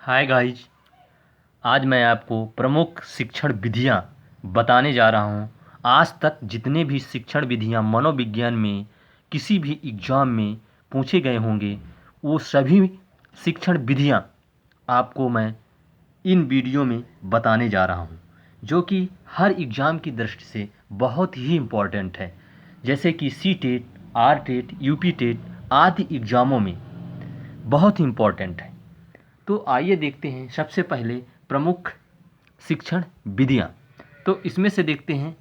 Hi guys. आज मैं आपको प्रमुख शिक्षण विधियाँ बताने जा रहा हूँ। आज तक जितने भी शिक्षण विधियाँ मनोविज्ञान में किसी भी एग्ज़ाम में पूछे गए होंगे, वो सभी शिक्षण विधियाँ आपको मैं इन वीडियो में बताने जा रहा हूँ, जो कि हर एग्ज़ाम की दृष्टि से बहुत ही इम्पोर्टेंट है। जैसे कि C TET, R TET, UP TET आदि एग्ज़ामों में बहुत ही इम्पोर्टेंट है। तो आइए देखते हैं सबसे पहले प्रमुख शिक्षण विधियाँ। तो इसमें से देखते हैं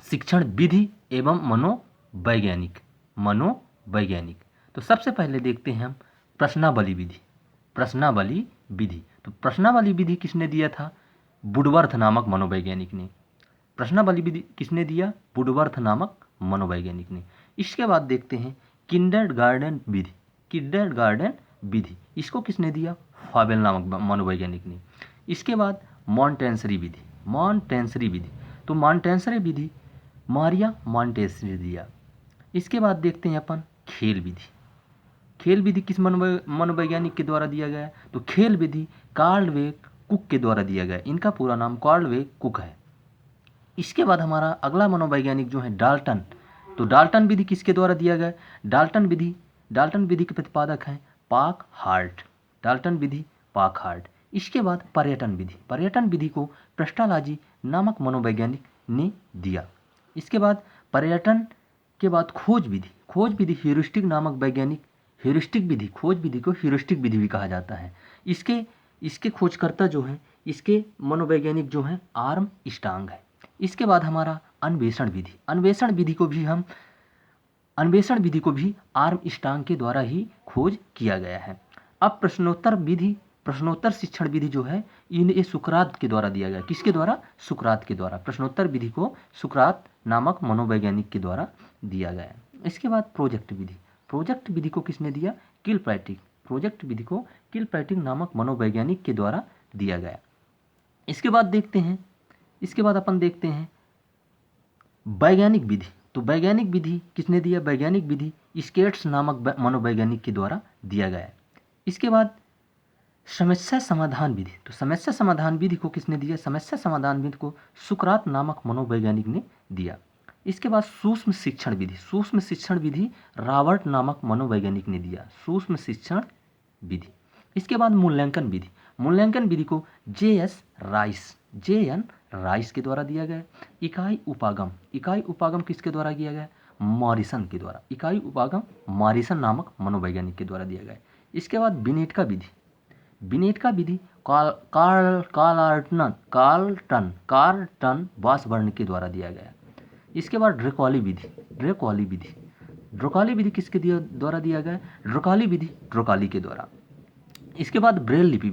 शिक्षण विधि एवं मनोवैज्ञानिक। तो सबसे पहले देखते हैं हम प्रश्नावली विधि। तो प्रश्नावली विधि किसने दिया था? वुडवर्थ नामक मनोवैज्ञानिक ने। प्रश्नावली विधि किसने दिया? वुडवर्थ नामक मनोवैज्ञानिक ने। इसके बाद देखते हैं किंडरगार्टन विधि। इसको किसने दिया? फावेल नामक मनोवैज्ञानिक ने। इसके बाद मॉन्टेसरी विधि। तो मॉन्टेसरी विधि मारिया मॉन्टेसरी ने दिया। इसके बाद देखते हैं अपन खेल विधि किस मनोवैज्ञानिक के द्वारा दिया गया? तो खेल विधि कार्ल वे कुक के द्वारा दिया गया। इनका पूरा नाम कार्ल वे कुक है। इसके बाद हमारा अगला मनोवैज्ञानिक जो है डाल्टन। तो डाल्टन विधि किसके द्वारा दिया गया? डाल्टन विधि के प्रतिपादक हैं पाक हार्ट। इसके बाद पर्यटन विधि को प्रस्टालॉजी नामक मनोवैज्ञानिक ने दिया। इसके बाद पर्यटन के बाद खोज विधि ह्यूरिस्टिक नामक वैज्ञानिक खोज विधि को ह्यूरिस्टिक विधि भी कहा जाता है। इसके खोजकर्ता जो हैं, इसके मनोवैज्ञानिक जो हैं आर्मस्ट्रांग है। इसके बाद हमारा अन्वेषण विधि को भी आर्मस्ट्रांग के द्वारा ही खोज किया गया है। अब प्रश्नोत्तर शिक्षण विधि जो है इन्हें सुकरात के द्वारा दिया गया। किसके द्वारा? सुकरात के द्वारा। प्रश्नोत्तर विधि को सुकरात नामक मनोवैज्ञानिक के द्वारा दिया गया। इसके बाद प्रोजेक्ट विधि को किसने दिया? किलपैट्रिक नामक मनोवैज्ञानिक के द्वारा दिया गया। इसके बाद अपन देखते हैं वैज्ञानिक विधि। तो वैज्ञानिक विधि किसने दिया? वैज्ञानिक विधि स्केट्स नामक मनोवैज्ञानिक के द्वारा दिया गया। इसके बाद समस्या समाधान विधि। तो समस्या समाधान विधि को किसने दिया? समस्या समाधान विधि को सुकरात नामक मनोवैज्ञानिक ने दिया। इसके बाद सूक्ष्म शिक्षण विधि रॉबर्ट नामक मनोवैज्ञानिक ने दिया। सूक्ष्म शिक्षण विधि। इसके बाद मूल्यांकन विधि को JN राइस के द्वारा दिया गया। इकाई उपागम किसके द्वारा किया गया? मॉरिसन के द्वारा। इकाई उपागम मॉरिसन नामक मनोवैज्ञानिक के द्वारा दिया गया। इसके बाद बिनेट का विधि कार्लटन वासबर्न के द्वारा दिया गया। इसके बाद ड्रेकॉली विधि किसके द्वारा दिया गया? ड्रोकाली के द्वारा। इसके बाद ब्रेल लिपि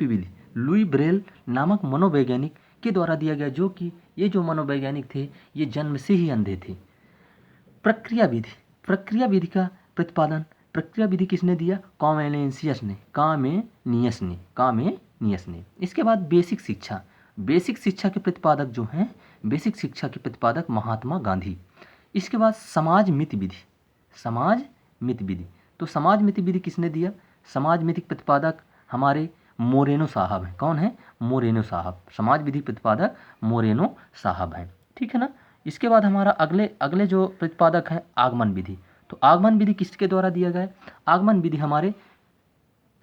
विधि लुई ब्रेल नामक मनोवैज्ञानिक के द्वारा दिया गया, जो कि ये जो मनोवैज्ञानिक थे ये जन्म से ही अंधे थे। प्रक्रिया विधि का प्रतिपादन किसने दिया? कामेनियस ने। इसके बाद बेसिक शिक्षा के प्रतिपादक महात्मा गांधी। इसके बाद समाज मिति विधि। तो समाज मिति विधि किसने दिया? समाज मिति प्रतिपादक हमारे मोरेनो साहब हैं। कौन है? मोरेनो साहब। समाज विधि प्रतिपादक मोरेनो साहब हैं। ठीक है ना। इसके बाद हमारा अगले जो प्रतिपादक है आगमन विधि। तो आगमन विधि किसके द्वारा दिया गया? आगमन विधि हमारे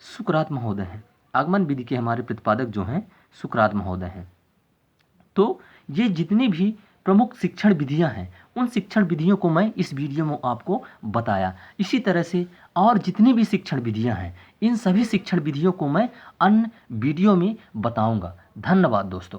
सुकरात महोदय हैं। आगमन विधि के हमारे प्रतिपादक जो हैं सुकरात महोदय हैं। तो ये जितनी भी प्रमुख शिक्षण विधियां हैं उन शिक्षण विधियों को मैं इस वीडियो में आपको बताया। इसी तरह से और जितनी भी शिक्षण विधियां हैं इन सभी शिक्षण विधियों को मैं अन्य वीडियो में बताऊंगा। धन्यवाद दोस्तों।